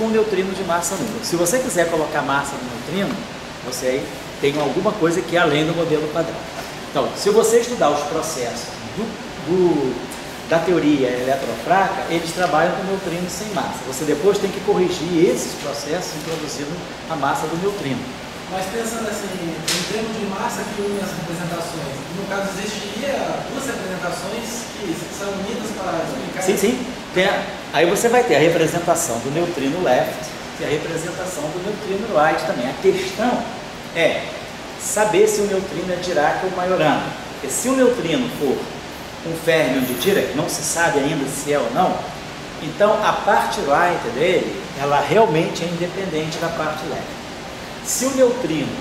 com o neutrino de massa nula. Se você quiser colocar massa no neutrino, você aí tem alguma coisa que é além do modelo padrão. Então, se você estudar os processos da teoria eletrofraca, eles trabalham com neutrino sem massa. Você depois tem que corrigir esses processos introduzindo a massa do neutrino. Mas pensando assim, em termos de massa que une as representações, no caso existiria duas representações que são unidas para explicar? Sim, sim. Aí você vai ter a representação do neutrino left e a representação do neutrino right também. A questão é saber se o neutrino é Dirac ou Majorana. Porque se o neutrino for um férmion de Dirac, não se sabe ainda se é ou não, então a parte right dele, ela realmente é independente da parte left. Se o neutrino,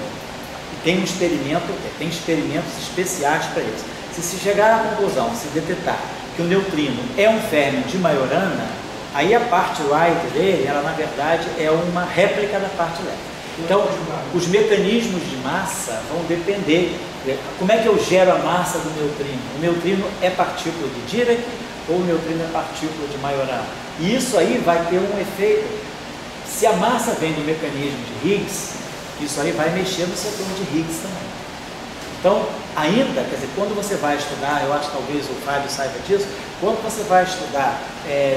tem um experimento, tem experimentos especiais para isso, se chegar à conclusão, se detectar que o neutrino é um férmion de Majorana, aí a parte right dele, ela na verdade é uma réplica da parte left. Então, os mecanismos de massa vão depender. Como é que eu gero a massa do neutrino? O neutrino é partícula de Dirac ou o neutrino é partícula de Majorana? E isso aí vai ter um efeito. Se a massa vem do mecanismo de Higgs, isso aí vai mexer no setor de Higgs também. Então, ainda, quer dizer, quando você vai estudar, eu acho que talvez o Fábio saiba disso, quando você vai estudar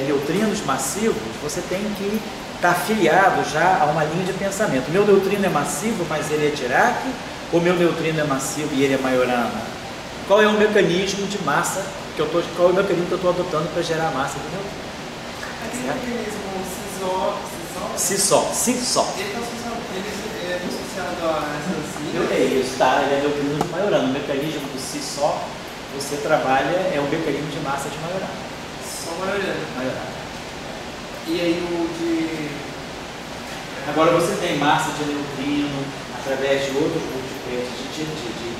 neutrinos massivos, você tem que estar afiliado já a uma linha de pensamento. Meu neutrino é massivo, mas ele é Dirac, ou meu neutrino é massivo e ele é Majorana? Qual é o mecanismo de massa qual é o mecanismo que eu estou adotando para gerar a massa do neutrino? Aquele mecanismo cis-só. Ele é muito associado a essas linhas? É isso, tá? Ele é neutrino de Majorana. O mecanismo do cis-só, você trabalha, é o mecanismo de massa de Majorana. Só Majorana. Majorana. E aí o de... Agora você tem massa de neutrino através de outros multiplexos de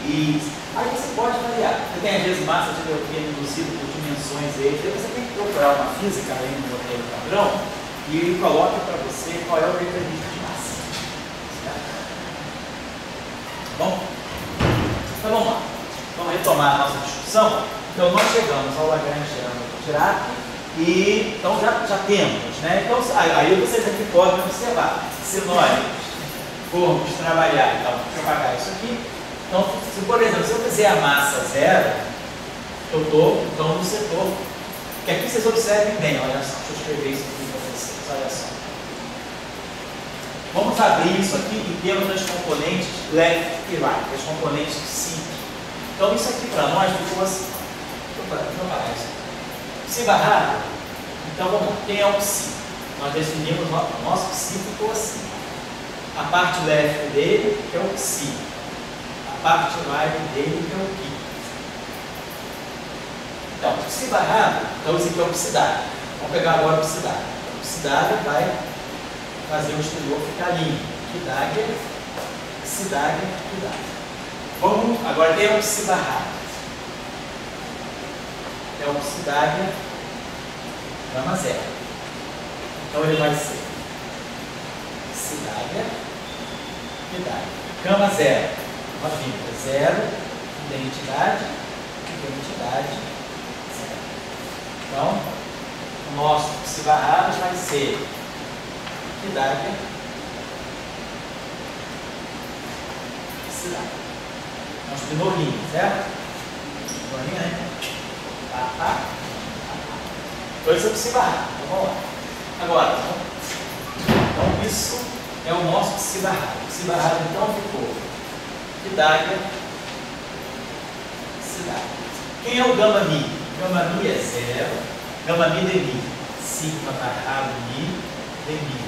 Higgs. Aí você pode variar. Você tem às vezes massa de neutrino induzido por dimensões extras. Você tem que procurar uma física além do modelo padrão e ele coloca para você qual é o mecanismo de massa. Certo? Bom? Então vamos lá. Vamos retomar a nossa discussão. Então nós chegamos ao Lagrangiano do Dirac. E então já temos, né? Então, aí vocês aqui podem observar, se nós formos trabalhar, então, deixa eu apagar isso aqui. Então, se por exemplo, se eu fizer a massa zero, eu estou então no setor, que aqui vocês observem bem, olha só, deixa eu escrever isso aqui para vocês, olha só. Vamos abrir isso aqui em termos das componentes left e right, as componentes SIC. Então isso aqui para nós ficou assim. Deixa eu apagar isso aqui. Psi barrado, então vamos lá, quem é o Psi? Nós definimos, o nosso Psi ficou assim. A parte left dele é o Psi, a parte right dele é o Pi. Então, Psi barrado, então isso aqui é o Psidade. Vamos pegar agora o Psidade. O Psidade vai fazer o exterior ficar limpo. Pidade, Psidade, Pidade. Vamos, agora tem o Psi barrado. É o Psidade gama zero. Então ele vai ser Psidade, Pidade. Gama zero, uma fibra zero, identidade, zero. Então, o nosso Psi barrado vai ser Pidade, Psidade. Nós pinolinho, certo? Pinolinho, né? Então isso é o Psi barrado. Então vamos lá. Agora, então isso é o nosso Psi barrado. O Psi barrado então ficou Pidade, Psidade. Quem é o gama mi? Gama mi é zero. Gama mi de mi. Sigma barrado mi de mi.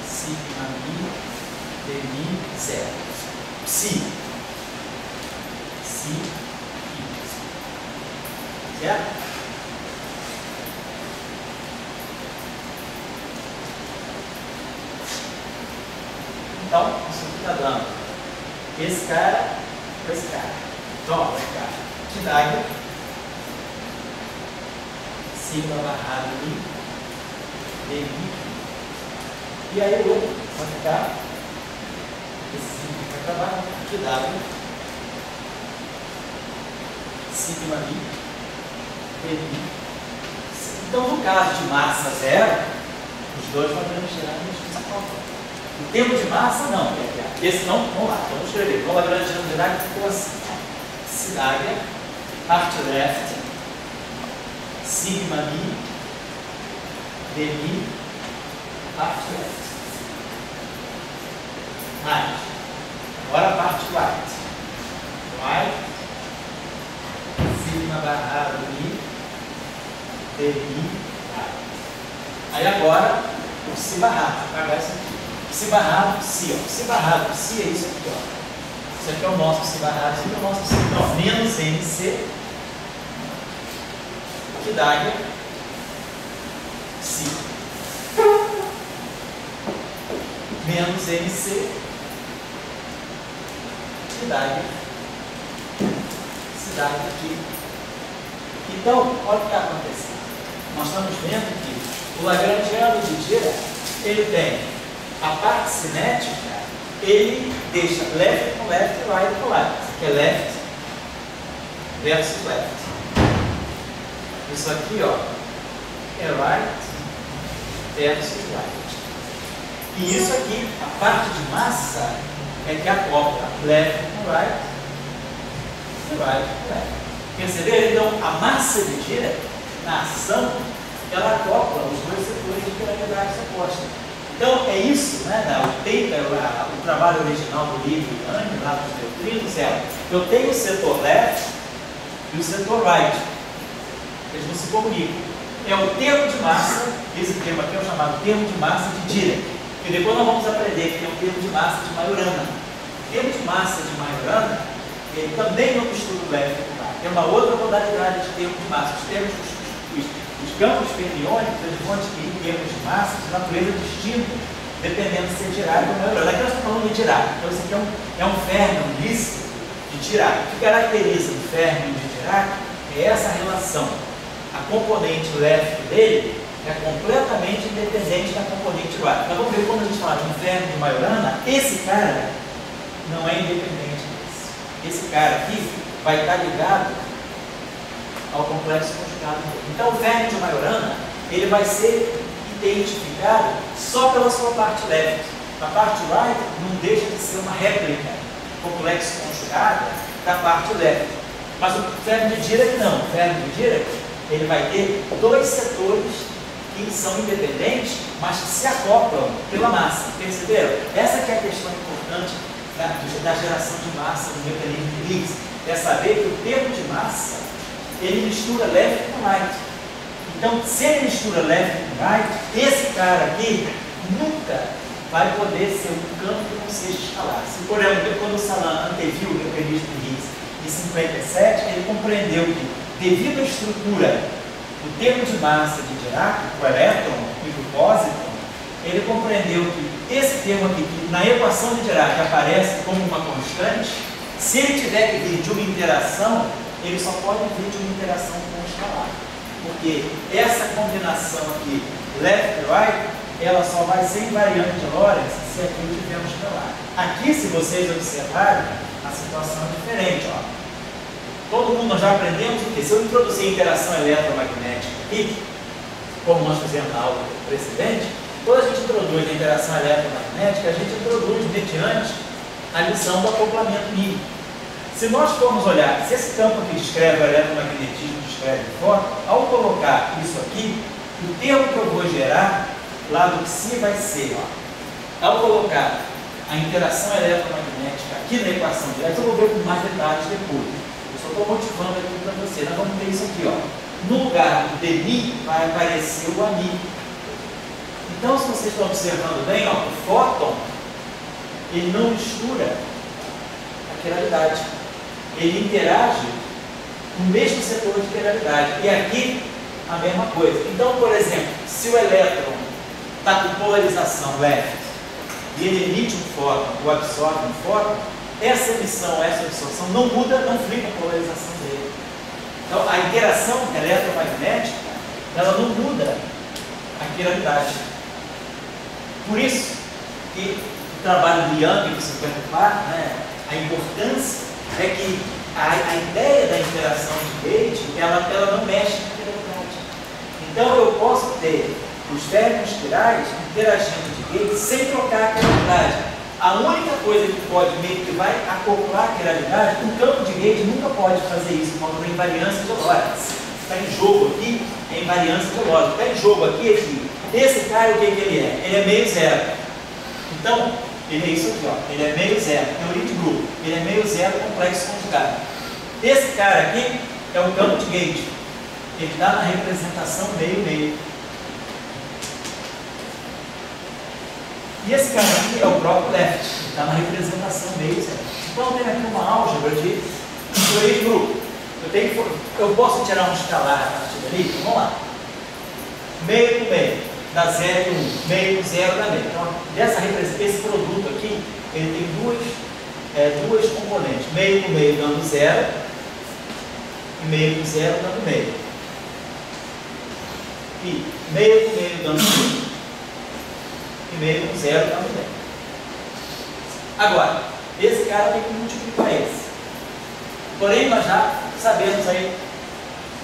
Sigma mi de mi zero. Psi. Psi. Certo? Então, isso aqui está dando esse cara com esse cara. Então, ó, vai ficar Pidade, sigma barrado mi, de mi. E aí o outro vai ficar, esse sigma vai acabar, Pidade, sigma mi. Então, no caso de massa zero, Os dois lagrangianos se acoplam. Em termos de massa, não. Esse não, vamos lá, vamos escrever. O lagrangiano de Dirac ficou assim. Sinaglia, part left, sigma mi, dmi, part left. Mais. Agora a parte right. Right, sigma barrado mi, dmi, right. Aí agora, o si barrado, vou apagar isso aqui. Si barrado, si, ó. Si barrado, si é isso aqui, ó. Isso aqui é o nosso si barrado, isso aqui é o nosso si. Então, menos MC, que dá si. Menos MC, que dá cidade aqui. Então, olha o que está acontecendo. Nós estamos vendo que o lagrangiano de Dirac, ele tem a parte cinética, ele deixa left com left e right com right. Isso aqui é left versus left. Isso aqui, ó, é right versus right. E isso aqui, a parte de massa, é que acopla left com right e right com left. Perceberam? Então, a massa de Dirac, na ação, ela acopla os dois setores de gravidade opostas. Então, é isso, né? O trabalho original do livro, lá dos neutrinos, é: eu tenho o setor left e o setor right. Eles não se comunicam. É o termo de massa, esse termo aqui é o chamado termo de massa de Dirac. E depois nós vamos aprender que tem o termo de massa de Majorana. O termo de massa de Majorana, ele também não mistura o left com o right. É uma outra modalidade de termo de massa. Os campos fermiônicos, eles vão adquirir termos de massa de natureza distinta, dependendo se é Dirac ou Majorana. Aqui nós estamos falando de Dirac. Então, isso aqui é um férmio líquido de Dirac. O que caracteriza o férmio de Dirac é essa relação. A componente left dele é completamente independente da componente right. Então, vamos ver quando a gente fala de um férmio de Majorana, esse cara não é independente desse. Esse cara aqui vai estar ligado ao complexo conjugado dele. Então, o férmio de Majorana, ele vai ser identificado só pela sua parte left. A parte right não deixa de ser uma réplica complexo conjugada da parte left. Mas o férmio de Dirac não. O férmio de Dirac, ele vai ter dois setores que são independentes, mas que se acoplam pela massa. Perceberam? Essa que é a questão importante da geração de massa do mecanismo de Higgs. É saber que o termo de massa, ele mistura left com right. Então, se ele mistura left com right, esse cara aqui nunca vai poder ser um campo que não seja escalar. Se, por exemplo, quando o Salan anteviu o mecanismo de Higgs em 57, ele compreendeu que, devido à estrutura do termo de massa de Dirac, o elétron e o pósitron, ele compreendeu que esse termo aqui, que na equação de Dirac aparece como uma constante, se ele tiver que vir de uma interação, ele só pode vir de uma interação com o escalar. Porque essa combinação aqui, left e right, ela só vai ser invariante de Lorentz se aqui tiver um escalar. Aqui, se vocês observarem, a situação é diferente. Ó. Todo mundo, nós já aprendemos o quê? Se eu introduzir interação eletromagnética aqui, como nós fizemos na aula precedente, quando a gente introduz a interação eletromagnética, a gente introduz mediante a lição do acoplamento mínimo. Se nós formos olhar, se esse campo aqui descreve o eletromagnetismo, descreve o fóton, ao colocar isso aqui, o termo que eu vou gerar lá do psi vai ser, ó, ao colocar a interação eletromagnética aqui na equação direta, eu vou ver com mais detalhes depois. Eu só estou motivando aqui para você. Nós vamos ter isso aqui, ó. No lugar do dmi vai aparecer o ami. Então, se vocês estão observando bem, ó, o fóton, ele não mistura a quiralidade. Ele interage no mesmo setor de quiralidade. E aqui, a mesma coisa. Então, por exemplo, se o elétron está com polarização left e ele emite um fóton ou absorve um fóton, essa emissão, essa absorção não muda, não fica a polarização dele. Então, a interação eletromagnética, ela não muda a quiralidade. Por isso que o trabalho do Young, do 54, né, a importância é que a ideia da interação de Gauge, ela não mexe na quiralidade. Então, eu posso ter os ferros espirais interagindo de gate sem trocar a quiralidade. A única coisa que pode meio que vai acoplar a quiralidade, um campo de gate nunca pode fazer isso quando tem invariância de Lorentz. Está em jogo aqui, é invariância de Lorentz. Está em jogo aqui. Esse cara, o que ele é? Ele é meio zero. Então, ele é isso aqui, ó. Ele é meio zero, teoria de grupo. Ele é meio zero complexo conjugado. Esse cara aqui é um campo de gate. Ele está na representação meio-meio. E esse cara aqui é o próprio left. Ele está na representação meio-zero. Então, tem aqui uma álgebra de teoria de grupo. Eu posso tirar um escalar a partir dali? Vamos lá. Meio com meio, dá 0 e 1. Meio com 0 dá meio. Então, esse produto aqui, ele tem duas componentes. Meio com meio dando 0 e meio com 0 dando meio. E meio com meio dando 1 e meio com 0 dando meio. Agora, esse cara tem que multiplicar esse. Porém, nós já sabemos aí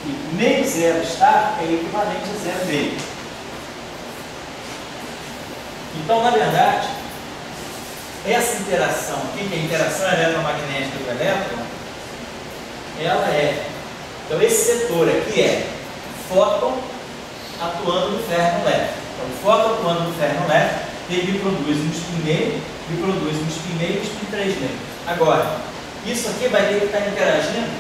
que meio zero estar é equivalente a 0 meio. Então, na verdade, essa interação aqui, que é a interação eletromagnética do elétron, ela é. Então, esse setor aqui é fóton atuando no ferro leve. Então, o fóton atuando no ferro leve, ele me produz um spin meio, me produz um spin meio e um spin 3 meio. Agora, isso aqui vai ter que estar interagindo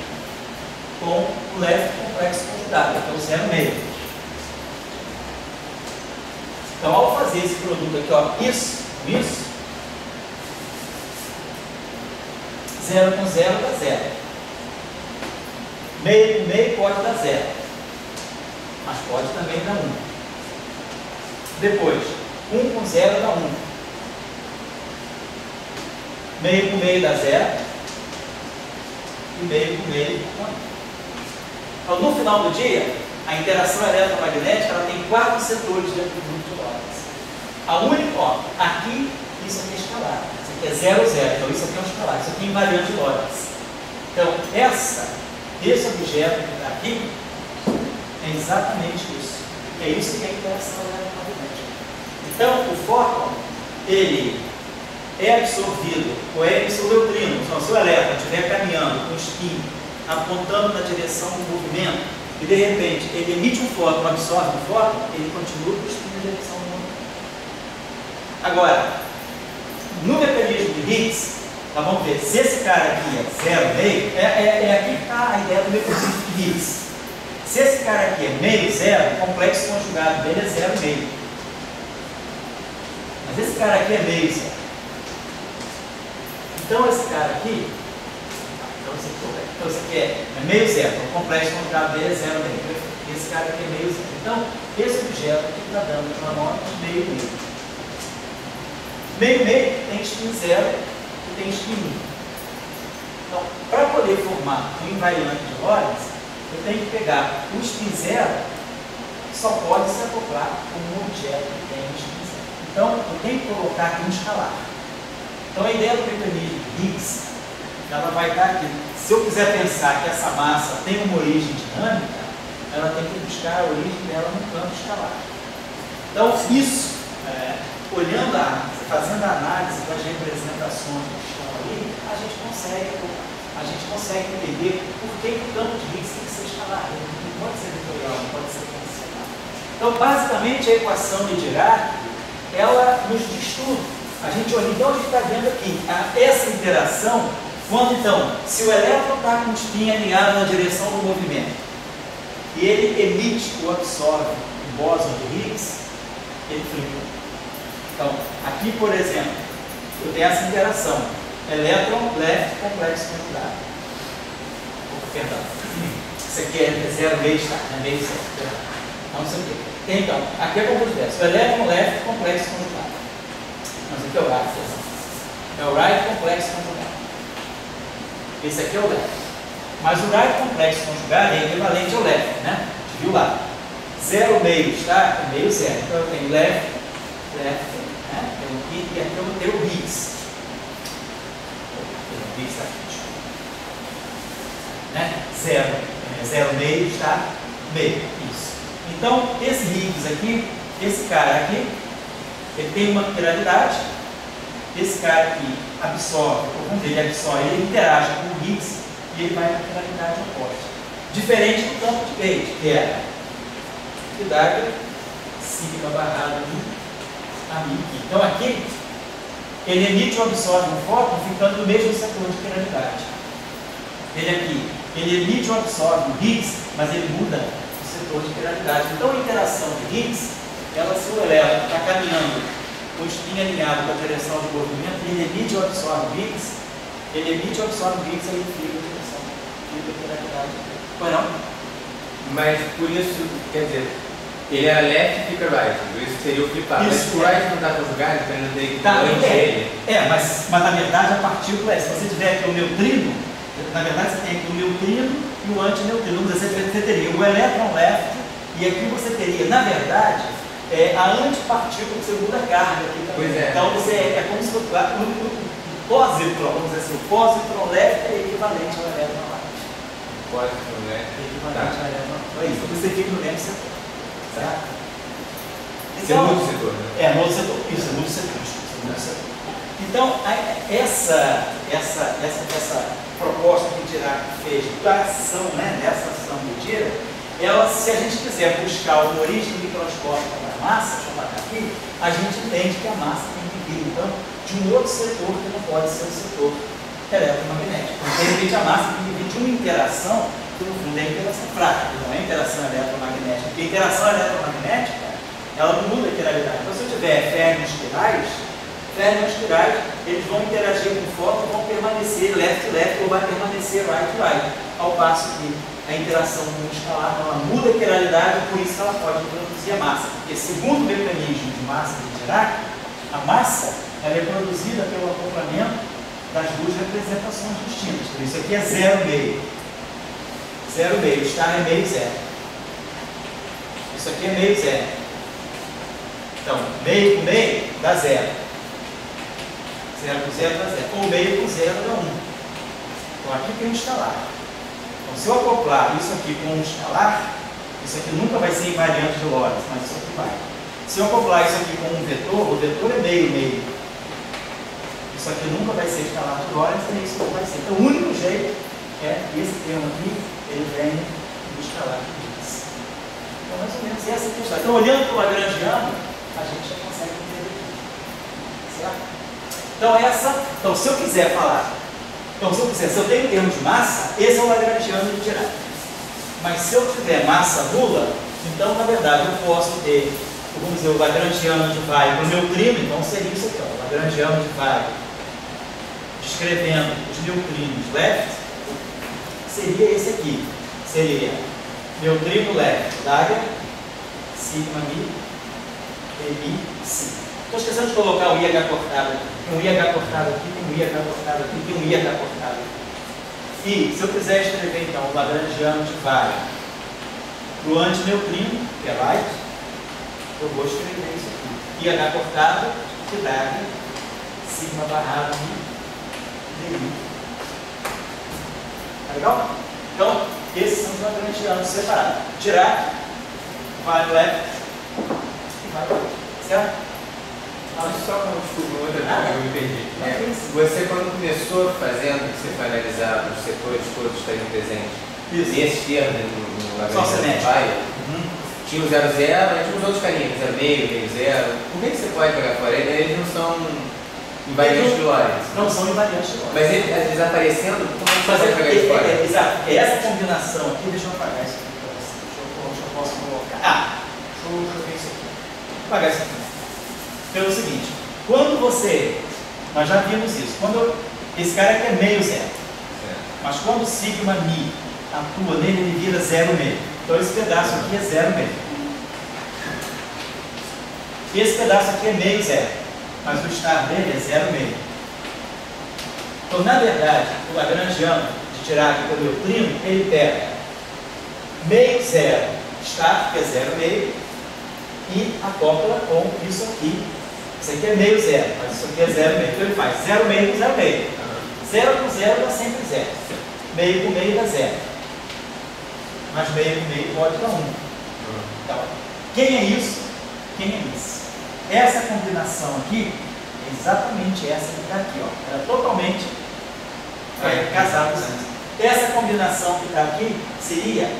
com o left complexo conjugado, que é o 0 meio. Então, ao fazer esse produto aqui, ó, isso, 0 com 0 dá 0. Meio com meio pode dar 0. Mas pode também dar 1. Depois, 1 com 0 dá 1. Meio com meio dá 0. E meio com meio dá 1. Então, no final do dia, a interação eletromagnética ela tem 4 setores dentro do grupo de Lorentz. A única, ó, aqui, isso aqui é escalar. Isso aqui é 0, 0. Então, isso aqui é um escalar. Isso aqui é invariante de Lorentz. Então, esse objeto que está aqui é exatamente isso. É isso que é a interação eletromagnética. Então, o fóton, ele é absorvido, ou é se o neutrino, então, se o elétron estiver caminhando com o spin apontando na direção do movimento, e de repente ele emite um fóton, absorve um fóton, ele continua com o spin na direção do movimento. Agora, no mecanismo de Higgs, nós vamos ver, se esse cara aqui é 0 meio, é aqui que está a ideia do mecanismo de Higgs. Se esse cara aqui é meio zero, o complexo conjugado dele é 0 meio. Mas esse cara aqui é meio zero. Então esse cara aqui, então esse aqui é meio zero, então o complexo conjugado dele é 0 meio. Esse cara aqui é meio zero. Então, esse objeto aqui está dando uma nota de meio meio. Meio meio tem spin 0 e tem spin 1. Então, para poder formar um invariante de Lorentz, eu tenho que pegar o spin 0, só pode se acoplar com um objeto que tem um spin 0. Então, eu tenho que colocar aqui um escalar. Então, a ideia do mecanismo de Higgs, ela vai estar aqui. Se eu quiser pensar que essa massa tem uma origem dinâmica, ela tem que buscar a origem dela no campo escalar. Então, isso, olhando fazendo a análise das representações que estão ali, a gente consegue entender por que o campo de Higgs tem que ser escalar. Não pode ser vetorial, não pode ser condicional. Então, basicamente, a equação de Dirac, ela nos diz tudo. A gente olha, então, a gente está vendo aqui essa interação, quando então, se o elétron está com o spin alinhado na direção do movimento, e ele emite ou absorve o bóson de Higgs, ele flipa. Então, aqui, por exemplo, eu tenho essa interação. Elétron, left, complexo conjugado. Perdão. Isso aqui é 0 meio está, é meio certo. Então, isso aqui. Então, aqui é como se o elétron, left, complexo conjugado. Mas aqui é o right. É o right complexo conjugado. Esse aqui é o left. Mas o right complexo conjugado é equivalente ao left, né? A gente viu lá. 0 meio está, é meio zero. Então eu tenho left, né? Tem aqui e aqui eu vou ter o Higgs. O Higgs está aqui. Né? 0 meio está meio. Isso. Então, esse Higgs aqui, esse cara aqui, ele tem uma quiralidade, esse cara aqui absorve, ou quando ele absorve, ele interage com o Higgs e ele vai para a quiralidade oposta. Diferente do campo de Gauge, que é Pythagoras, sigma barrado a μ. Então aqui, ele emite ou absorve um fóton ficando no mesmo setor de quiralidade. Ele aqui, ele emite ou absorve um Higgs, mas ele muda o setor de quiralidade. Então a interação de Higgs, ela, se o elétron está caminhando com o spin alinhado com a direção de movimento, ele emite ou absorve o Higgs, ele emite ou absorve o Higgs, aí ele fica a direção, fica a quiralidade. Pois não? Mas por isso, quer dizer, ele é left e fica right, por isso seria o flipado. Mas o right não está conjugado, então ele não tem que tá, ele. Mas na verdade a partícula é, se você tiver aqui o neutrino, na verdade você tem aqui o neutrino e o antineutrino. Vamos dizer, você teria o elétron left e aqui você teria, na verdade, a antipartícula que você muda a carga aqui também. Pois é. Então você é como se fosse o positron, vamos dizer assim, o positron left é equivalente ao elétron right. Positron left. Equivalente ao elétron right. É isso, você fica no mesmo setor. Certo? Então, muda o setor, né? Muda o setor. Isso, muda o setor. Então, essa proposta que o Dirac fez da ação, né, dessa ação medida, ela, se a gente quiser buscar uma origem microscópica da massa, deixa eu marcar aqui, a gente entende que a massa tem que vir, então, de um outro setor que não pode ser o setor eletromagnético. Então, de repente, a massa tem que vir de uma interação que, no fundo, é a interação fraca, que não é a interação eletromagnética. Porque a interação eletromagnética, ela não muda a quiralidade. Então, se eu tiver férmions quirais, eles vão interagir com o fóton e vão permanecer left-left ou vai permanecer right-right. Ao passo que a interação com o escalar, ela muda a quiralidade, por isso ela pode produzir a massa. Porque, segundo o mecanismo de massa de Dirac, a massa ela é produzida pelo acoplamento das duas representações distintas. Por isso aqui é 0,5. 0,5. Estar é meio zero. Isso aqui é meio zero. Então, meio com meio dá zero. 0 com 0 dá 0. Ou meio com 0 dá 1. Então aqui tem um escalar. Então se eu acoplar isso aqui com um escalar, isso aqui nunca vai ser invariante de Lorentz, mas isso aqui vai. Se eu acoplar isso aqui com um vetor, o vetor é meio, meio. Isso aqui nunca vai ser escalar de Lorentz, é isso que vai ser. Então o único jeito é esse termo aqui, ele vem do escalar de Higgs. Então mais ou menos essa questão. Então olhando para o lagrangiano, a gente já consegue entender aqui. Certo? Então, se eu quiser falar, se eu tenho termo de massa, esse é o lagrangiano de Dirac. Mas se eu tiver massa nula, então, na verdade, eu posso ter, vamos dizer, o lagrangiano de vai para o neutrino, então seria isso aqui, ó, o lagrangiano de vai, descrevendo os neutrinos left, seria esse aqui, seria neutrino left, Dagger, sigma mi, mi, si. Estou esquecendo de colocar o IH cortado aqui. Tem um IH cortado aqui, tem um IH cortado aqui, tem um IH cortado aqui. E se eu quiser escrever então o lagrangiano de vai para o antineutrino, que é light, eu vou escrever isso aqui. IH cortado, que dá sigma barrado de DI. Tá legal? Então, esses são os lagrangianos separados. Dirac, vai left e vai right. Certo? Só como desculpa, outra coisa que eu me perdi. Você, quando começou fazendo, que você foi analisar os setores todos que estariam presentes, e esse termo no lagrangiano vai, tinha o 0,0, tinha os outros carinhos, 0,5, meio 0. Por que você pode pegar fora? Eles não são invariantes de Lorentz. Não são invariantes de Lorentz. Mas eles aparecendo, como é que você vai pegar de fora? Exato. Essa combinação aqui, deixa eu apagar isso aqui para você. Deixa eu posso colocar. Deixa eu ver isso aqui. Vou apagar isso aqui. Pelo seguinte, quando você, nós já vimos isso, esse cara aqui é meio zero, mas quando o sigma mi atua nele, ele vira 0,5. Então esse pedaço aqui é 0,5. E esse pedaço aqui é meio zero, mas o estar dele é 0,5. Então, na verdade, o lagrangiano de Dirac pelo neutrino, ele pega meio zero, estar, que é 0,5, e acopla com isso aqui. Isso aqui é meio zero, mas isso aqui é 0,5. Então ele faz 0,5 com 0,5. 0 com 0 dá sempre 0. Meio com meio dá 0. Mas meio com meio pode dar 1. Então, quem é isso? quem é esse? Essa combinação aqui é exatamente essa que está aqui, ó. Ela é totalmente casada. Essa combinação que está aqui seria,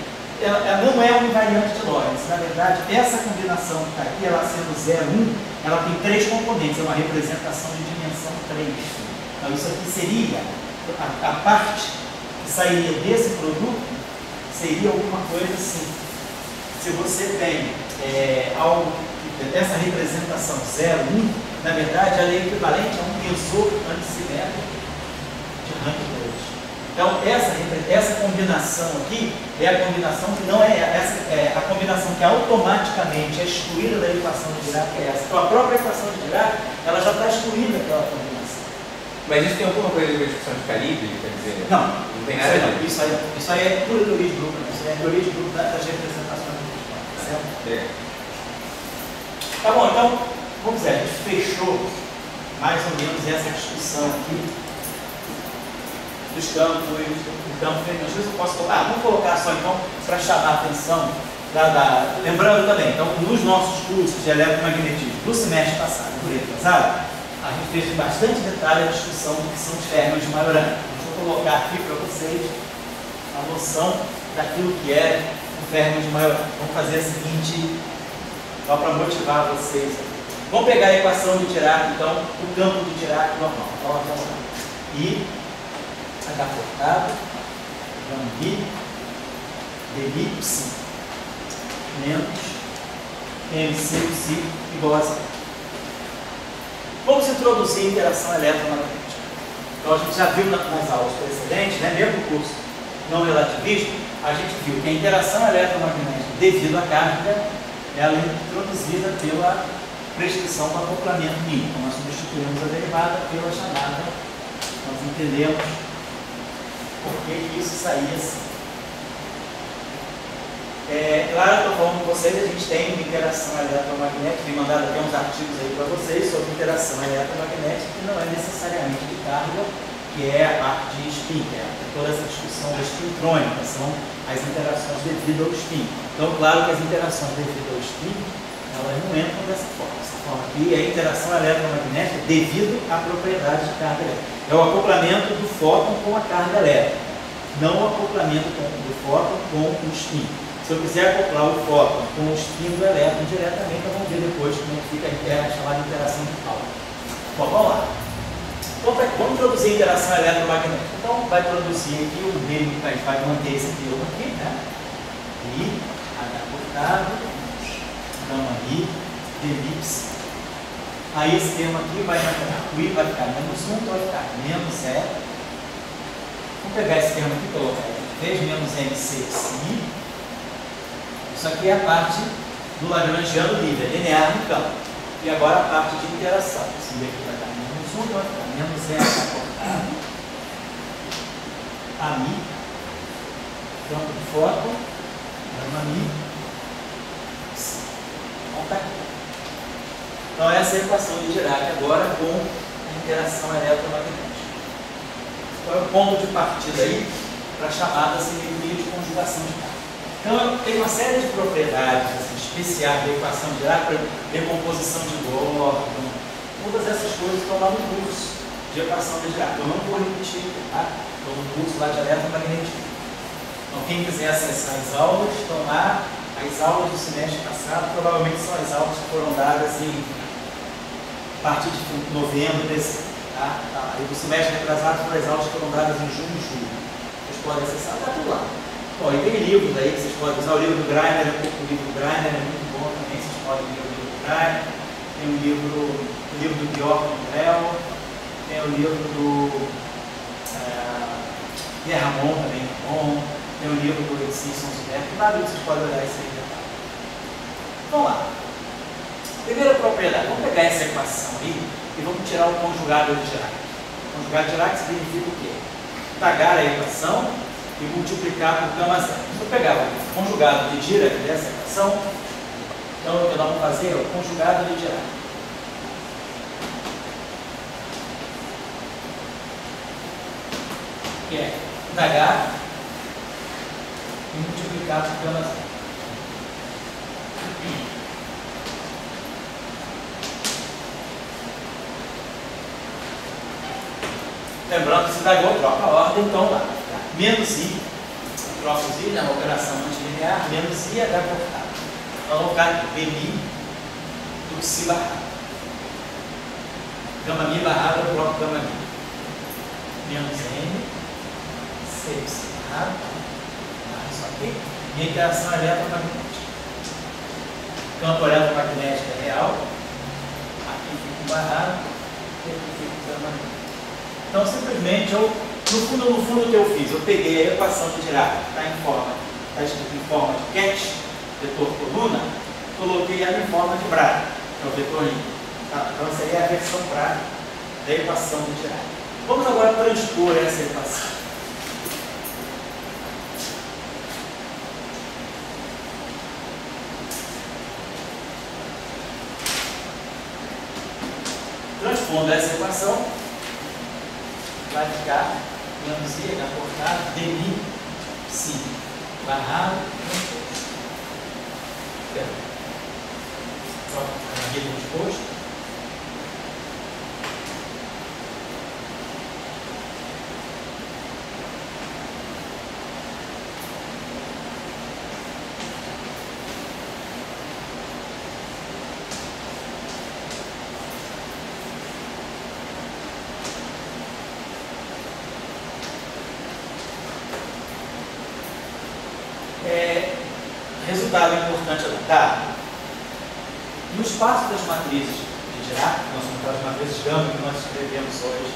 ela não é uma invariante de Lorentz. Na verdade, essa combinação que está aqui, ela sendo 0, 1, ela tem 3 componentes, é uma representação de dimensão 3. Então isso aqui seria, a parte que sairia desse produto, seria alguma coisa assim. Se você tem algo, essa representação 0, 1, na verdade ela é equivalente a um tensor antissimétrico de rank 2. Então essa combinação aqui é a combinação que não é a combinação que automaticamente é excluída da equação de Dirac, é essa. Então a própria equação de Dirac, ela já está excluída daquela combinação. Mas isso tem alguma coisa com a discussão de calibre, quer dizer? Não, não tem nada não. Isso aí é pura teoria de grupo, né? Isso aí é teoria de grupo das representações do grupo, certo? Tá bom, então, vamos dizer, a gente fechou mais ou menos essa discussão aqui dos campos, do campo frequentício. Eu posso colocar, vamos colocar só então para chamar a atenção, lembrando também, então, nos nossos cursos de eletromagnetismo do semestre passado, do retrasado, a gente fez bastante detalhe a discussão do que são os fermions de Majorana. Vou colocar aqui para vocês a noção daquilo que é o fermion de Majorana. Vamos fazer a seguinte, só para motivar vocês. Vamos pegar a equação de Dirac, então, o campo de Dirac normal. I H cortado, I de elipse menos MC psi igual a 0. Vamos introduzir a interação eletromagnética. Então a gente já viu nas aulas precedentes, né, mesmo no curso não relativista, a gente viu que a interação eletromagnética devido à carga ela é introduzida pela prescrição do acoplamento mínimo. Então nós substituímos a derivada pela chamada, nós entendemos por que isso saía assim. Claro, eu estou falando com vocês, a gente tem uma interação eletromagnética, tem mandado até uns artigos aí para vocês sobre interação eletromagnética, que não é necessariamente de carga, que é a parte de spin, que é toda essa discussão da spintrônica, são as interações devido ao spin. Então, claro que as interações devido ao spin, elas não entram dessa forma. Essa forma aqui é a interação eletromagnética devido à propriedade de carga elétrica. É o acoplamento do fóton com a carga elétrica, não o acoplamento do fóton com o spin. Se eu quiser acoplar o fóton com o spin do elétron diretamente, vamos ver depois como fica a chamada interação de Pauli. Bom, vamos lá. Então, vamos introduzir a interação eletromagnética. Então, vai produzir aqui o mínimo que a gente vai manter esse termo aqui, né? I, H cortado, gama I, de elipse. Aí esse termo aqui vai ficar, o I vai ficar menos 1, então vai ficar menos 0. Vamos pegar esse termo aqui e colocar aqui, menos MC psi. Isso aqui é a parte do Lagrangiano livre, linear no campo. E agora a parte de interação. Esse aqui vai dar menos 1, vai ficar menos 0 cortado. A mi, campo de fóton, gama mi, tá aqui. Então essa é a equação de Dirac agora com a interação eletromagnética. Qual é o ponto de partida aí para a chamada simetria de conjugação de carga? Então, tem uma série de propriedades assim, especiais da equação de Dirac, para decomposição de Gordon, todas essas coisas estão lá no curso de equação de Dirac. Eu não vou repetir, tá? Estou no curso lá de eletromagnetismo. Então, quem quiser acessar as aulas, estão lá. As aulas do semestre passado provavelmente são as aulas que foram dadas a partir de novembro, dezembro. Tá? E do semestre retrasado foram as aulas que foram dadas em junho e julho. Vocês podem acessar, está tudo lá. Bom, e tem livros aí que vocês podem usar. O livro do Greiner, o livro do Greiner é muito bom também, vocês podem ler o livro do Greiner. Tem o livro do Bjork Andrel, tem o livro do Ramon também é bom, tem o livro do Simpson Zubert, tem vários que vocês podem olhar isso aí. Vamos lá. Primeira propriedade, vamos pegar essa equação aí e vamos tirar o conjugado de Dirac. O conjugado de Dirac significa o quê? Tagar a equação e multiplicar por gama zero. Se eu pegar o conjugado de Dirac dessa equação, então o que nós vamos fazer é o conjugado de Dirac. Que é tagar e multiplicar por gama zero. Lembrando que se dá igual, troca a ordem, então lá. Tá? Menos I, troca os I, né? Uma operação antilinear, menos I é H cortado. Então vamos ficar aqui, Bmi do Psi barrado. Gama Mi barrado, eu troco gama Mi. Menos N, C Psi barrado. Isso aqui. Minha interação eletromagnética. Campo eletromagnético é real. Aqui fica um barrado. E aqui fica o gama Mi. Então, simplesmente, no fundo, o que eu fiz? Eu peguei a equação de Dirac, está escrito em forma de ket, vetor coluna, coloquei ela em forma de Bragg, que é o vetor linear. Tá? Então, seria a versão Bragg da equação de Dirac. Vamos agora transpor essa equação. Transpondo essa equação, vai ficar menos I, H cortado, Dmi, Psi, barrado, só aqui disposto. Resultado importante anotar: no espaço das matrizes de Dirac, nós somos as matrizes gama que nós escrevemos hoje,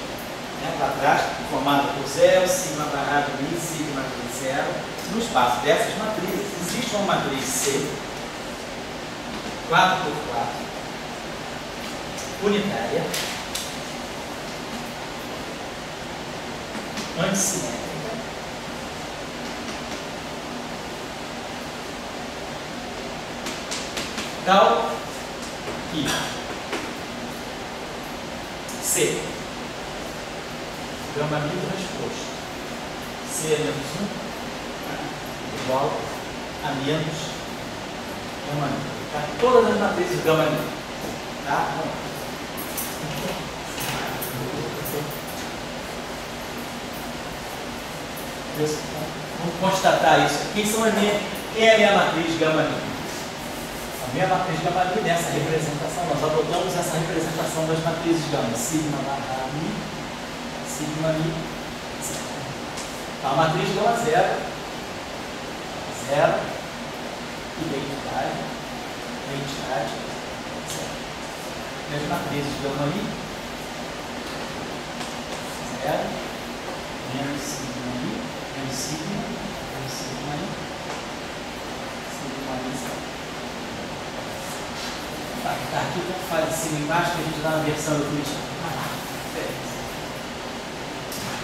né, para trás, formada por 0, sigma barrado Mi, sigma de 0. No espaço dessas matrizes, existe uma matriz C, 4x4, unitária, antissimétrica, tal que C, gama Mi transposto, C é menos 1 igual a menos gama Mi. Tá? Todas as matrizes gama Mi. Tá? Vamos constatar isso. Quem é a minha matriz gama Mi? A minha matriz gama Mi nessa representação, nós adotamos essa representação das matrizes gama, sigma barra Mi, sigma Mi, etc. A matriz gama 0, identidade, etc. E as matrizes gama Mi, 0, menos sigma Mi, menos sigma Mi, sigma Mi, 0. Tá aqui como faz de cima e embaixo que a gente dá na versão do Twitch.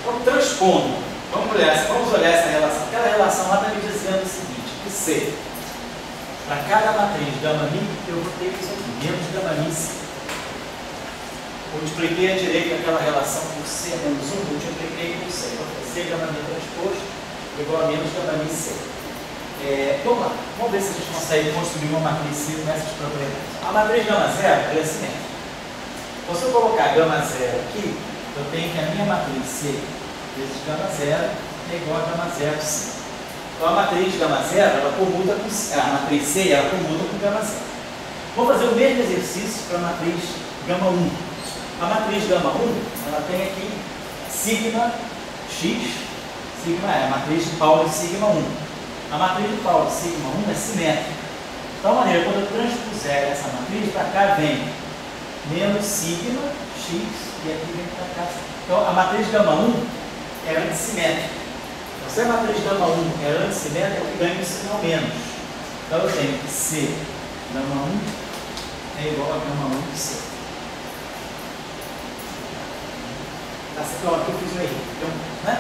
Então, transpondo, vamos olhar essa relação. Aquela relação lá está me dizendo o seguinte: que C, para cada matriz gama Mi, eu vou ter isso aqui, menos gama Mi C. Multipliquei à direita aquela relação por C menos 1, multipliquei por C. Então, C gama Mi transposto igual a menos gama Mi C. Vamos lá, vamos ver se a gente consegue construir uma matriz C com essas propriedades. A matriz gama 0 é simétrica. Então, se eu colocar gama 0 aqui, eu tenho que a minha matriz C vezes gama 0 é igual a gama 0 C. Então, a matriz gama 0, ela comuta com a matriz C, ela comuta com gama 0. Vamos fazer o mesmo exercício para a matriz gama 1. A matriz gama 1, ela tem aqui sigma x, sigma é a matriz de Pauli sigma 1. A matriz de Pauli sigma 1 é simétrica. De tal maneira, quando eu transpuser essa matriz, para cá vem menos sigma x e aqui vem para cá. Então, a matriz gama 1 é antissimétrica. Então, se a matriz gama 1 é antissimétrica, eu ganho o sinal menos. Então, eu tenho que C gama 1 é igual a gama 1 de C. Então, aqui eu fiz um erro. Então, né?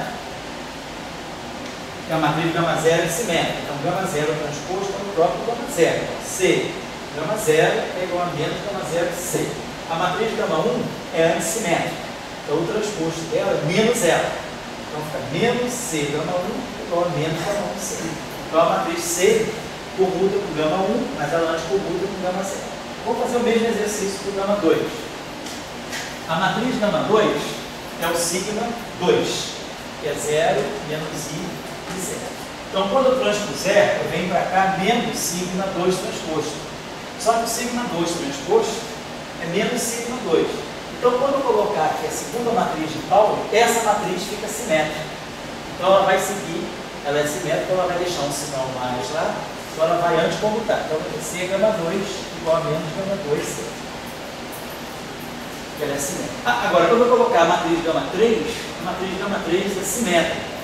A matriz gama 0 é simétrica. Então, gama 0 transposto é o próprio gama 0. Então, C gama 0 é igual a menos gama 0 de C. A matriz gama 1 é antissimétrica. Então, o transposto dela é menos ela. Então, fica menos C gama 1 igual a menos gama 1 de C. Então, a matriz C comuta com gama 1, mas ela anticomuta com gama 0. Vou fazer o mesmo exercício para o gama 2. A matriz gama 2, que é o sigma 2, que é 0 menos I de 0. Então, quando eu transpuser, eu venho para cá menos sigma 2 transposto. Só que o sigma 2 transposto é menos sigma 2. Então, quando eu colocar aqui a segunda matriz de Pauli, essa matriz fica simétrica. Então, ela vai seguir, ela é simétrica, ela vai deixar um sinal mais lá, então ela vai anticomutar. Então, vai ser gama 2 igual a menos gama 2C. Ela é simétrica. Agora, quando eu colocar a matriz gama 3 é simétrica.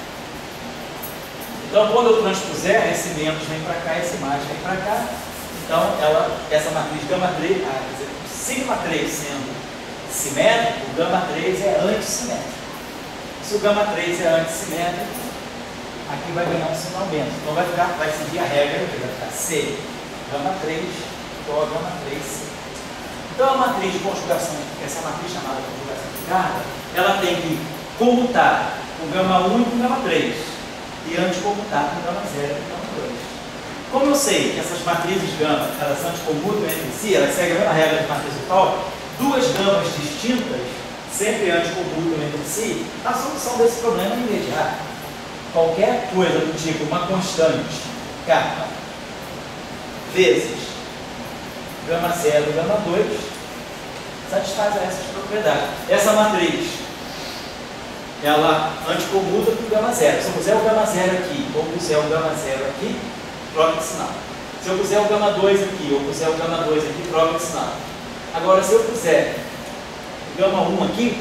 Então, quando eu transpuser, esse menos vem para cá, esse mais vem para cá. Então, essa matriz gama 3, quer dizer, sigma 3 sendo simétrico, o gama 3 é antissimétrico. Se o gama 3 é antissimétrico, aqui vai ganhar um sinal menos. Então, vai seguir a regra, que vai ficar C gama 3 igual a gama 3C. Então, a matriz de conjugação, essa matriz chamada conjugação de carga, ela tem que comutar com gama 1 e com gama 3 e anticomutar com gama 0 e gama 2. Como eu sei que essas matrizes gama, elas anticomutam entre si, elas seguem a mesma regra de matriz de Pauli, duas gamas distintas sempre anticomutam entre si, a solução desse problema é imediata. Qualquer coisa do tipo uma constante K vezes gama 0 e gama 2 satisfaz essas propriedades. Essa matriz, ela anticomuta com o gama 0. Se eu puser o gama 0 aqui, ou puser o gama 0 aqui, troca de sinal. Se eu puser o gama 2 aqui, ou puser o gama 2 aqui, troca de sinal. Agora, se eu puser o gama 1 aqui,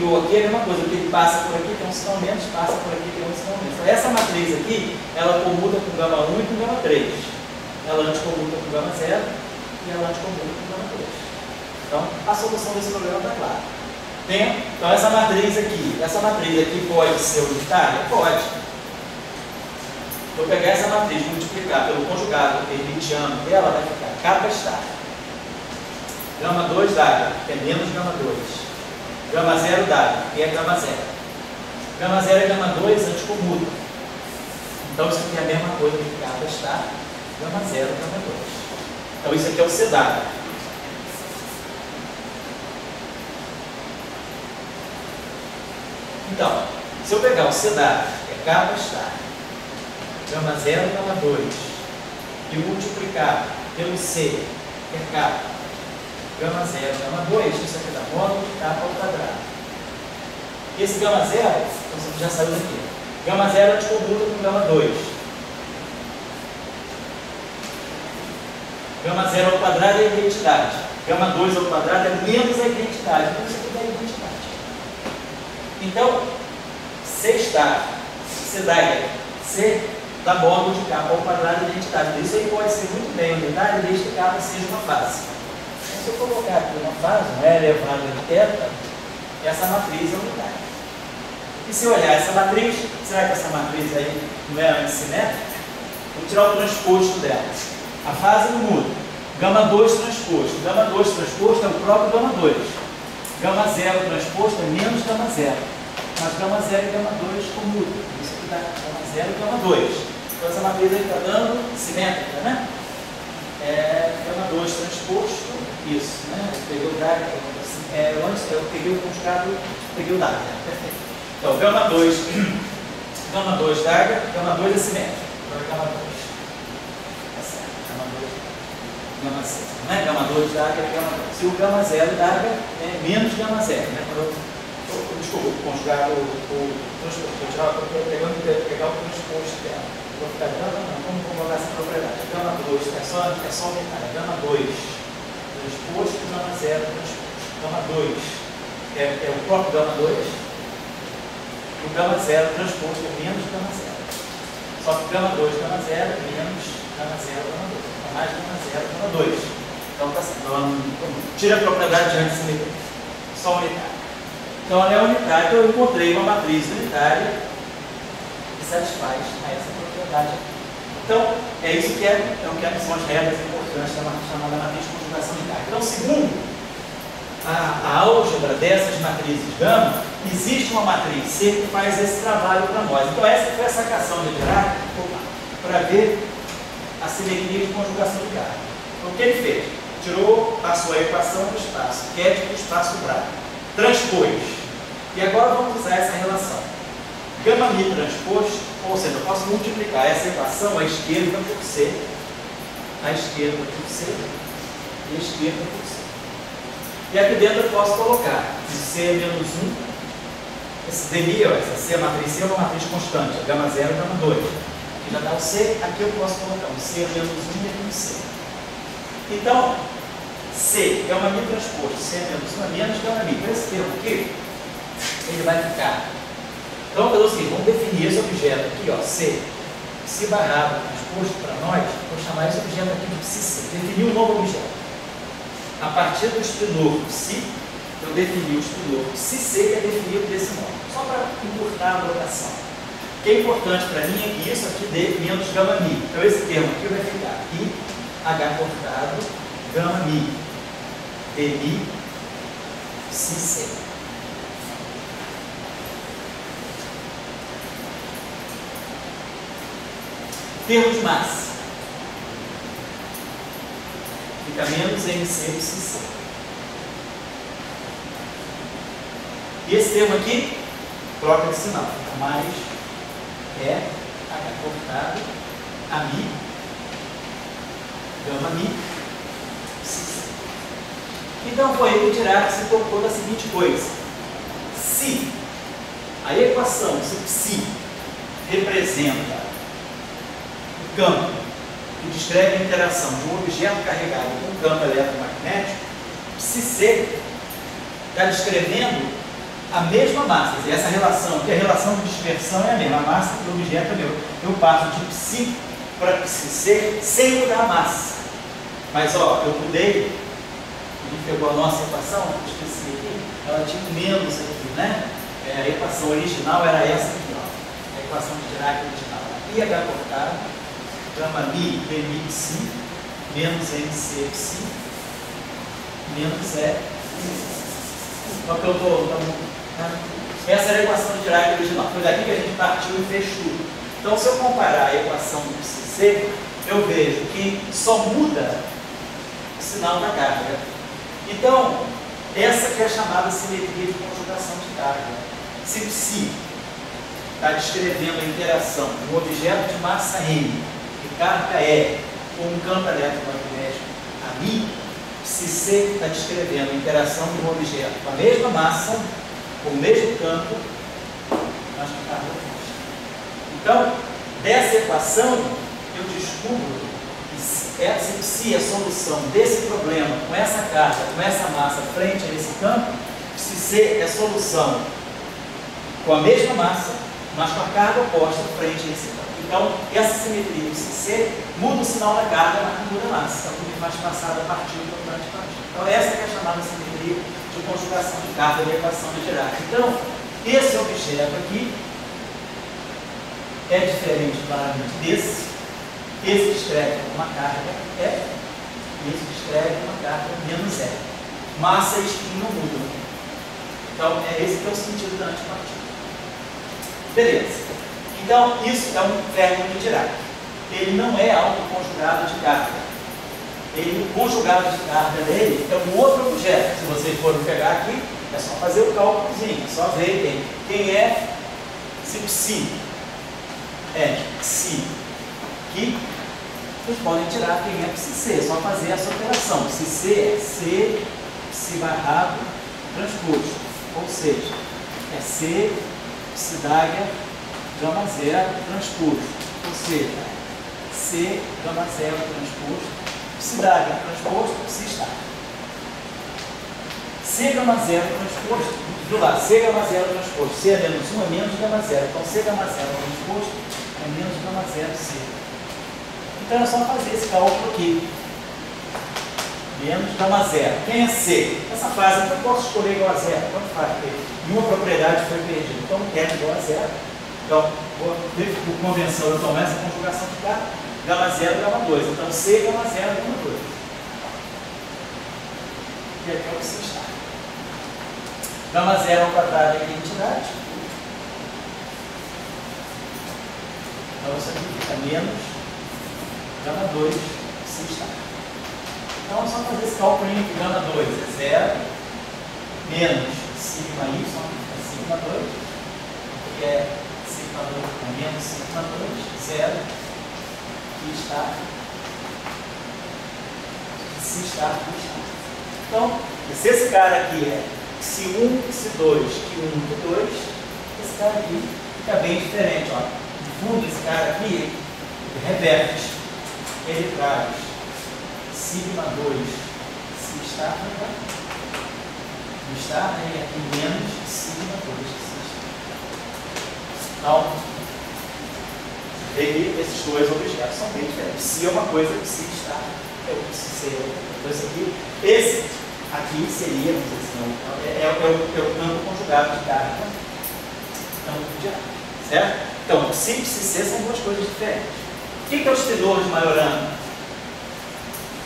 ou aqui é a mesma coisa, porque ele passa por aqui, tem um sinal menos, passa por aqui, tem um sinal menos. Então, essa matriz aqui, ela comuta com o gama 1 e com o gama 3. Ela anticomuta com o gama 0 e ela anticomuta com o gama 2. Então, a solução desse problema está clara. Então, essa matriz aqui pode ser unitária? Pode. Vou pegar essa matriz, multiplicar pelo conjugado hermitiano dela, vai ficar K estável. Gama 2 d'H, que é menos gama 2. Gama 0 d'H, que é gama 0. Gama 0 e gama 2 anticomutam. Então, isso aqui é a mesma coisa que K estável, gama 0 e gama 2. Então, isso aqui é o C d'H. Então, se eu pegar o C d'H, que é K estável, gama 0 e gama 2, e multiplicar pelo C, que é K, gama 0 e gama 2, isso aqui dá módulo de K ao quadrado. Esse gama 0, você já saiu daqui. Gama 0 anticomuta com gama 2. Gama 0 ao quadrado é a identidade. Gama 2 ao quadrado é menos a identidade. Então, isso aqui dá a identidade. Então, C está, C dá módulo de K ao quadrado de identidade. Isso aí pode ser muito bem unitário, desde que K seja uma fase. Então, se eu colocar aqui uma fase, um E elevado a θ, essa matriz é unitária. E se eu olhar essa matriz, será que essa matriz aí não é antissimétrica? Vou tirar o transposto dela. A fase não muda. Gama 2 transposto. Gama 2 transposto é o próprio gama 2. Gama 0 transposto é menos gama 0. Mas gama 0 e gama 2 comutam. Isso aqui dá gama 0 e gama 2. Então essa matriz aí está dando simétrica, né? Gama 2 transposto, isso, né? Eu peguei o DAG, antes eu peguei o conjugado, peguei o DAG, perfeito. Então, gama 2 DAG, gama 2 é simétrico. Agora gama 2. Tá certo, gama 2, gama 6. Não é gama 2 DAG, é gama 2. Se o gama 0 DAG é menos gama 0, né? Desculpa, conjugar o transposto. Vou tirar pegar o transposto dela. Vou ficar dando, não, vamos colocar essa propriedade. Gama 2 é só aumentar. Gama 2 transposto, gama 0 transposto. Gama 2 é o próprio gama 2. O gama 0 transposto é menos gama 0. Só que gama 2, gama 0, menos gama 0, gama 2. Então, mais gama 0, gama 2. Então, tá certo. Então, tira a propriedade de antissimetria. Só unitária. Então, ela é unitária. Então, eu encontrei uma matriz unitária que satisfaz a essa propriedade. Então, é isso que são as regras importantes chamada matriz de conjugação de carga. Então, segundo a álgebra dessas matrizes gama, existe uma matriz C que faz esse trabalho para nós. Então, essa foi a sacação de Dirac para ver a simetria de conjugação de carga. Então, o que ele fez? Passou a equação do espaço quético do espaço Braga. Transpôs E agora vamos usar essa relação. Gama mi transposto, ou seja, eu posso multiplicar essa equação, a esquerda por C, a esquerda por C e a esquerda por C. E aqui dentro eu posso colocar C é menos 1, esse dmi, essa C, a matriz C é uma matriz constante, gama 0 e gama 2. Aqui já dá o C, aqui eu posso colocar um C é menos 1 e aqui um C. Então, C, gama mi transposto, C é menos 1 é menos gama mi. Então esse termo aqui, ele vai ficar. Então vamos fazer o seguinte, vamos definir esse objeto aqui, ó, C, psi barrado transposto para nós, vou chamar esse objeto aqui de psi-C. Definir um novo objeto. A partir do espinor psi, eu defini o espinor psi-C, que é definido desse modo. Só para encurtar a notação. O que é importante para mim é que isso aqui dê menos gama mi. Então esse termo aqui vai ficar I, H cortado, gama mi, dmi, psi-C. Termo de massa. Fica menos MC psi-C. E esse termo aqui, troca de sinal. Fica mais H cortado, ami, gama mi, psi-C. Então foi aí tirar que se colocou da seguinte coisa. Se a equação, se psi representa campo que descreve a interação de um objeto carregado com um campo eletromagnético, psi-C está descrevendo a mesma massa. E essa relação, que a relação de dispersão é a mesma, a massa do objeto é meu. Eu passo de psi para psi-C sem mudar a massa. Mas ó, eu mudei, ele pegou a nossa equação, esqueci aqui, ela tinha menos aqui, né? A equação original era essa aqui, ó. A equação de Dirac original. IH cortado, gama mi, dmi psi, menos mc psi, menos E. Só que eu estou. Essa era a equação de Dirac original. Foi daqui que a gente partiu e fez tudo. Então, se eu comparar a equação do psi-C, eu vejo que só muda o sinal da carga. Então, essa que é a chamada simetria de conjugação de carga. Se psi está descrevendo a interação de um objeto de massa m, de carga E, com um campo eletromagnético ami, psi-C está descrevendo a interação de um objeto com a mesma massa, com o mesmo campo, mas com carga oposta. Então, dessa equação, eu descubro que se psi é a solução desse problema, com essa carga, com essa massa frente a esse campo, psi-C é a solução com a mesma massa, mas com a carga oposta frente a esse campo. Então, essa simetria do psi-C muda o sinal da carga, mas não muda a massa. Então, tudo mais passado a partir do importante partir. Então, essa que é a chamada simetria de conjugação de carga da equação de Dirac. Então, esse objeto aqui é diferente claramente desse. Esse descreve uma carga E, esse descreve uma carga menos E. Massa e spin não mudam. Então, é esse que é o sentido da antipartícula. Beleza. Então, isso é um término de Dirac. Ele não é autoconjugado de carga. O conjugado de carga dele é um outro objeto. Se vocês forem pegar aqui, é só fazer o cálculozinho, é só ver quem é, se psi é psi que vocês podem tirar quem é psi-C, é só fazer essa operação. Psi-C é C, psi barrado, transposto. Ou seja, é C, psi d'águia, gama zero, transposto. Ou seja, C, gama zero, transposto, psi d'águia, transposto, psi estático. C, gama zero, transposto, do lado, C, gama zero, transposto. C é menos 1, é menos gama zero. Então, C, gama zero, transposto, é menos gama zero, C. Então, é só fazer esse cálculo aqui. Menos gama zero. Quem é C? Essa frase aqui eu posso escolher igual a zero. Quanto faz? E uma propriedade foi perdida. Então, é igual a zero. Então, por convenção, eu tomo essa conjugação de carga. Gama zero, gama 2. Então, C, gama zero, gama 2. E aqui é o que se está. Gama zero ao quadrado é a identidade. Então, isso aqui fica menos gama 2 se está. Então, é só fazer esse cálculo que gama 2 é 0, menos sigma y, sigma sigma 2, que é sigma 2 menos sigma 2, 0, que está, se está, que está. Então, se esse cara aqui é psi1, psi2, que1, que2, esse cara aqui fica bem diferente. Ó. No fundo, esse cara aqui ele reverte, ele traz sigma 2, se está, está, e aqui menos sigma 2, se está. Então, esses dois objetos são bem diferentes. Se é uma coisa, se está é o que se ser. Então, esse aqui seria, vamos dizer assim, é o campo conjugado de carga, campo de ar, certo? Então, psi e psi-c são duas coisas diferentes. O que é o espinor de Majorana?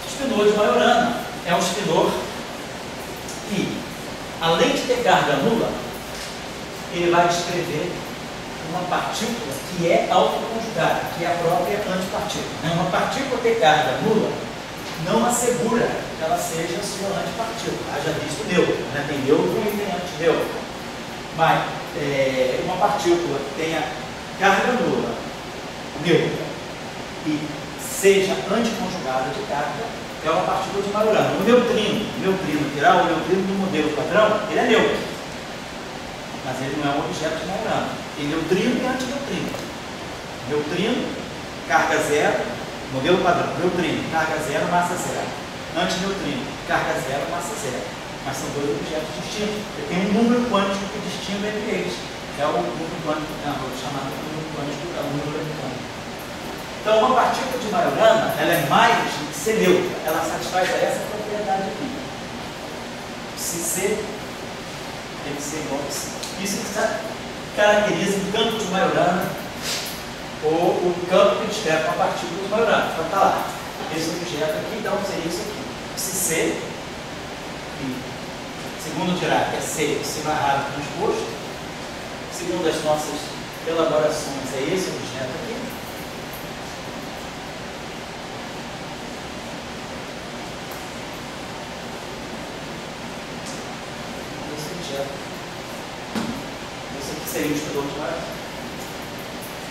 O espinor de Majorana é um espinor que, além de ter carga nula, ele vai descrever uma partícula que é autoconjugada, que é a própria antipartícula. Uma partícula ter carga nula não assegura que ela seja a sua antipartícula. Haja visto neutro, né? Tem neutro e tem antineutro. Mas uma partícula que tenha carga nula, neutra, e seja anticonjugada de carga, é uma partícula de Majorana. O neutrino viral, o neutrino do modelo padrão, ele é neutro. Mas ele não é um objeto de Majorana. Tem neutrino e antineutrino. Neutrino, carga zero, modelo padrão. Neutrino, carga zero, massa zero. Antineutrino, carga zero, massa zero. Mas são dois objetos distintos. Tem um número quântico que distingue entre eles. É o número quântico, vou chamar de número quântico, é o número quântico. Então, uma partícula de Majorana, ela é mais do que ser neutra. Ela satisfaz essa propriedade aqui. Se C tem que ser igual a C. Isso caracteriza o campo de Majorana, ou o campo que descreve uma partícula de Majorana. Então, está lá. Esse objeto aqui, então, seria isso aqui. Se C, que, segundo Dirac, é C, sigma raro transposto. Segundo as nossas elaborações, é esse objeto aqui. Esse aqui seria o espinor de Majorana.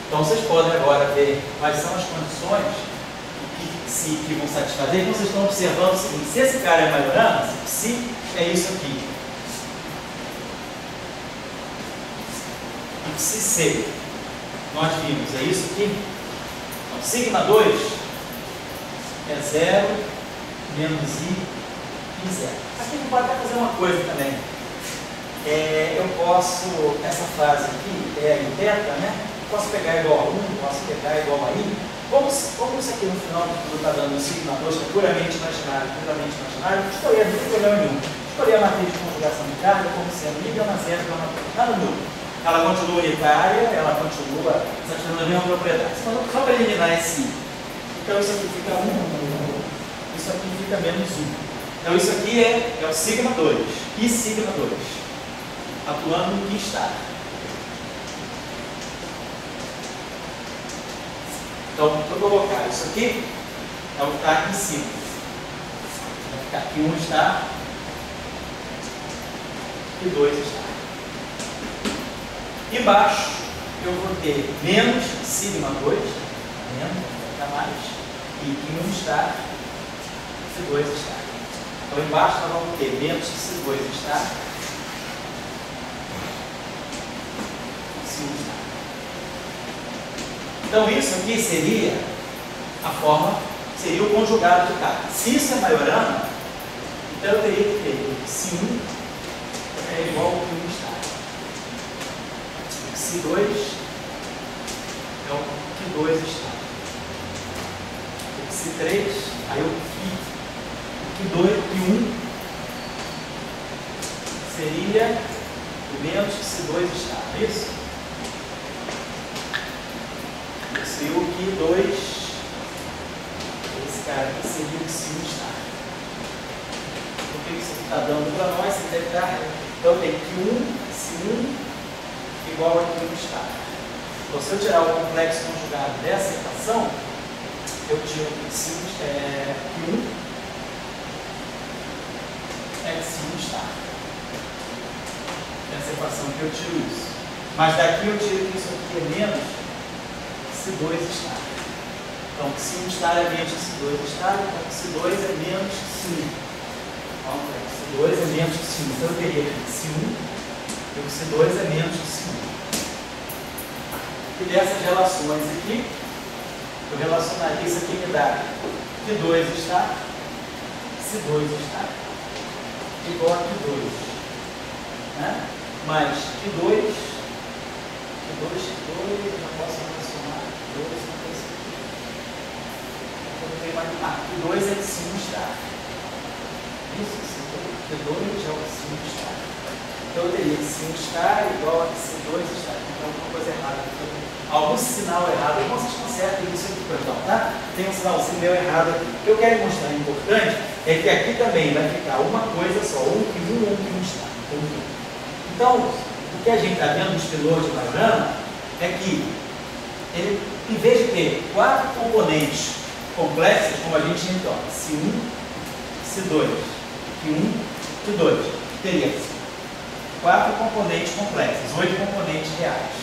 Então vocês podem agora ver quais são as condições que vão satisfazer. Então vocês estão observando o seguinte: se esse cara é Majorana, se é isso aqui, e se C nós vimos é isso aqui, então sigma 2 é 0 menos I e 0. Aqui a gente pode até fazer uma coisa também. Eu posso, essa frase aqui é em θ, né? Posso pegar igual a 1, posso pegar igual a I. Como isso aqui no final do tudo está dando sigma 2, que é puramente imaginário, escolher, não tem problema nenhum. Escolher a matriz de conjugação de carga como sendo I, gama zero, gama 2. Nada muda. Ela continua unitária, ela continua satisfazendo a mesma propriedade. Só para eliminar esse I. Então isso aqui fica 1, isso aqui fica menos 1. Então isso aqui é o sigma 2, I sigma 2. Atuando no que está. Então, vou colocar isso aqui, é o que está aqui em cima. Vai ficar aqui 1 está e 2 está. Embaixo, eu vou ter menos sigma 2, menos, vai ficar mais, e que 1 está e 2 está. Então, embaixo nós vamos ter menos se 2 está. Então isso aqui seria a forma, seria o conjugado de carga. Se isso é Majorana, então eu teria que ter se 1 é igual ao que 1 está. Se 2 é o que 2 está. Se 3, aí o que 1 seria o menos que se 2 está. É isso? Se o que 2, esse cara aqui seria o que se 1 está. Por que isso aqui está dando para nós? Você deve dar. Então tem que 1, se 1 igual a que 1 está. Então se eu tirar o complexo conjugado dessa equação, eu tiro que se 1 é que 1 é que se 1 está. Essa equação que eu tiro isso. Mas daqui eu tiro que isso aqui é menos se 2 estar. Então, se 1 estar é menos que se 2 estar, então se 2 é menos que se 1. Então, se 2 é menos que se 1. Então, eu teria que se 1 e o se 2 é menos que se 1. E dessas relações aqui, eu relacionaria isso aqui me dá que 2 está, se 2 está, igual a que 2. Né? Mais que 2, eu já posso relacionar 2 com esse aqui. Então, eu tenho mais que 2 é que se 1 está. Isso, que 2 é o que se 1 está. Então, eu teria que se 1 está igual a que se 2 está. Então, alguma coisa errada. Algum sinal errado. Então, vocês consertem isso aqui, perdão, tá? Tem um sinalzinho meu errado aqui. O que eu quero mostrar importante é que aqui também vai ficar uma coisa só, um que 1 está. Então, o que a gente está vendo no espelor de Majorana é que ele, em vez de ter 4 componentes complexos, como a gente tinha então, se 1, se 2, que 1, que 2, teria 4 componentes complexos, 8 componentes reais.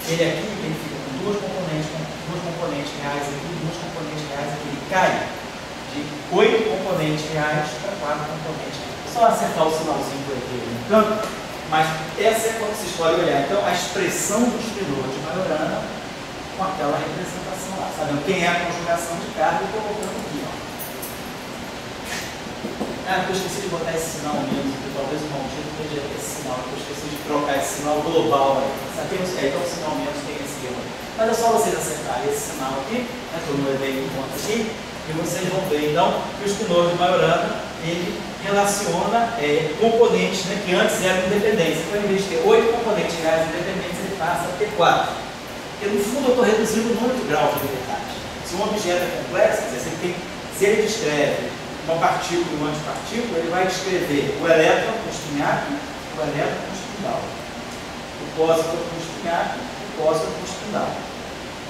Ele aqui, ele fica com 2 componentes reais aqui, 2 componentes reais aqui, ele cai de 8 componentes reais para 4 componentes reais. Só acertar o sinalzinho por aqui no canto, mas essa é quando vocês podem olhar. Então, a expressão do espelor de Majorana com aquela representação lá, sabendo quem é a conjugação de carga e colocando aqui, ó. Ah, eu esqueci de botar esse sinal mesmo, porque talvez o maldito esteja esse sinal, eu esqueci de trocar esse sinal global aí. Então o sinal menos tem esse erro. Mas é só vocês acertarem esse sinal aqui, né, que eu não levei em conta aqui, e vocês vão ver então que o espelor de Majorana ele relaciona componentes, né, que antes eram independentes. Então, em vez de ter 8 componentes reais independentes, ele passa a ter 4. Porque no fundo eu estou reduzindo muito o grau de liberdade. Se um objeto é complexo, quer dizer, se ele descreve uma partícula e uma antipartícula, ele vai descrever o elétron com espinhaque, o elétron com espindal, o pósitron com espinhaque, o pósitron com espindal.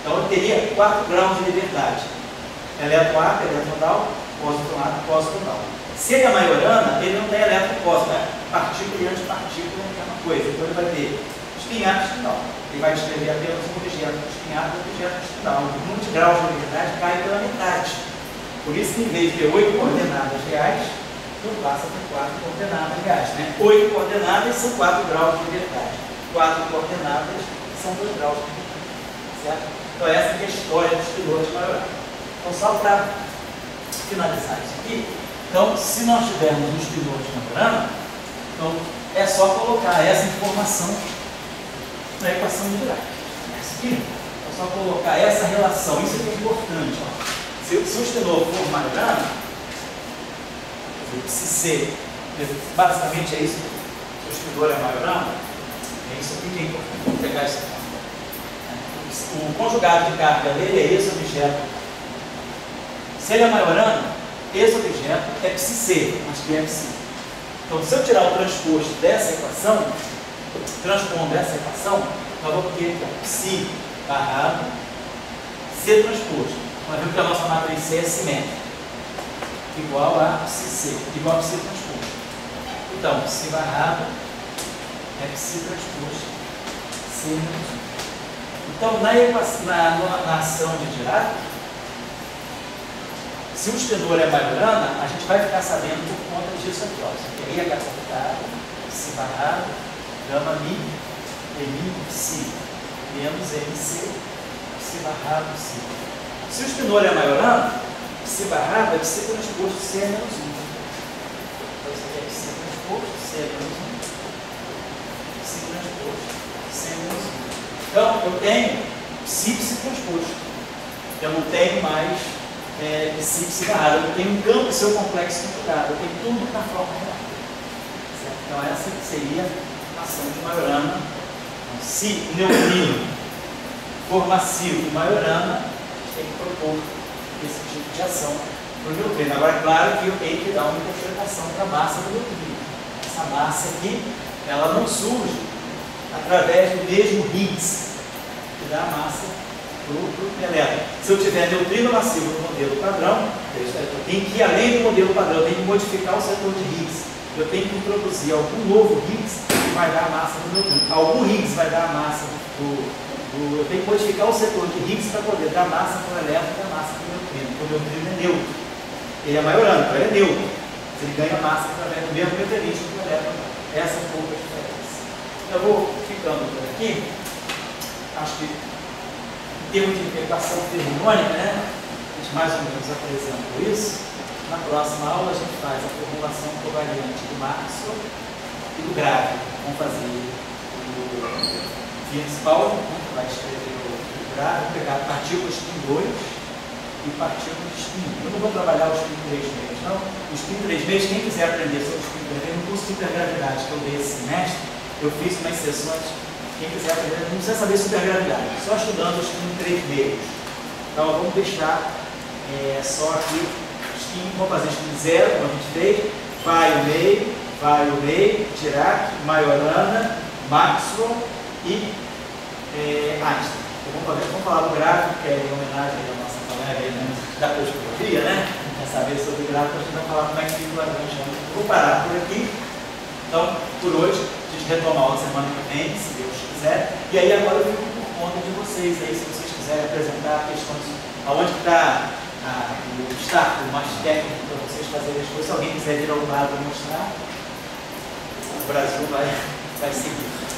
Então eu teria 4 graus de liberdade: elétron A, elétron down, pósitron A, pósitron down. Se ele é Majorana, ele não tem elétron pósitron, né? Partícula e antipartícula é a mesma coisa. Então ele vai ter espinhaque e espindal. Ele vai descrever apenas um objeto com espinhaque e um objeto com espindal. O número de graus de liberdade cai pela metade. Por isso que, em vez de ter 8 coordenadas reais, eu passo a ter 4 coordenadas reais. Né? 8 coordenadas são 4 graus de liberdade. 4 coordenadas são 2 graus de liberdade. Certo? Então, essa é a história dos pilotos Majorana. Então, só para finalizar isso aqui, então, se nós tivermos os pilotos Majorana, então é só colocar essa informação na equação de Dirac. Essa aqui, é só colocar essa relação. Isso aqui é importante. Ó. Se o espelor for Majorana, se ser, basicamente é isso, se o espelor é Majorana, é isso aqui que é importante. Vamos pegar isso aqui. O conjugado de carga dele é esse objeto. Se ele é Majorana, esse objeto é psi-c, mas que é psi. Então, se eu tirar o transposto dessa equação, transpondo essa equação, nós vamos ter psi barrado c transposto. Nós vemos que a nossa matriz C é simétrica, igual a psi-c, igual a psi transposto. Então, psi barrado é psi transposto C menos 1. Então, na ação de Dirac, se o espelor é Majorana, a gente vai ficar sabendo por conta disso aqui. Ó. Isso aqui é H cortado, psi barrado, gama mi, mi psi, menos mc, psi barrado psi. Se o espelor é Majorana, psi barrado é psi transposto C menos 1. Então, isso aqui é psi transposto C menos 1. Psi transposto C menos 1. Então, eu tenho psi transposto. Eu não tenho mais psi barrado. Eu tenho um campo seu complexo computado. Eu tenho tudo na forma real. Certo? Então, essa seria a ação de Majorana. Então, se o neutrino for massivo e Majorana, tem que propor esse tipo de ação para o neutrino. Agora, é claro que eu tenho que dar uma interpretação para a massa do neutrino. Essa massa aqui, ela não surge através do mesmo Higgs, que dá a massa para o elétron. Se eu tiver neutrino massivo no modelo padrão, eu tenho que ir além do modelo padrão, eu tenho que modificar o setor de Higgs. eu tenho que introduzir algum novo Higgs que vai dar a massa do neutrino. Algum Higgs vai dar a massa eu tenho que modificar o setor de Higgs para poder dar massa para o elétron e dar massa para o neutrino. Porque o neutrino é neutro. Ele é maiorano, então ele é neutro. Ele ganha massa através do mesmo mecanismo que o elétron. Essa é um pouco a diferença. Eu vou ficando por aqui. Acho que em termos de equação fermiônica, né? A gente mais ou menos apresentou isso. Na próxima aula a gente faz a formulação covariante do Maxwell e do gráfico. Vamos fazer o Fields-Pauli, né, que vai escrever o gráfico, pegar partículas spin 2 e partículas spin 1. Eu não vou trabalhar o spin 3 meios, não. O spin 3 meios, quem quiser aprender sobre o spin 3 meios, no curso de supergravidade que eu dei esse semestre, eu fiz umas sessões. Quem quiser aprender, não precisa saber supergravidade, só estudando o spin 3 meios. Então vamos deixar só aqui. Vamos fazer spin 0, como a gente fez, vai o meio, Dirac, Majorana, Maxwell e Einstein. Então, vamos falar do gráfico, que é em homenagem à nossa colega aí, né, da cosmologia, né? Quer saber sobre o gráfico, a gente vai falar como é que fica o Lagrange. Vou parar por aqui. Então, por hoje, a gente retoma a aula semana que vem, se Deus quiser. E aí agora eu fico por conta de vocês aí, se vocês quiserem apresentar questões, aonde está o obstáculo mais técnico para vocês fazerem as coisas. Se alguém quiser vir ao lado e mostrar, o Brasil vai seguir.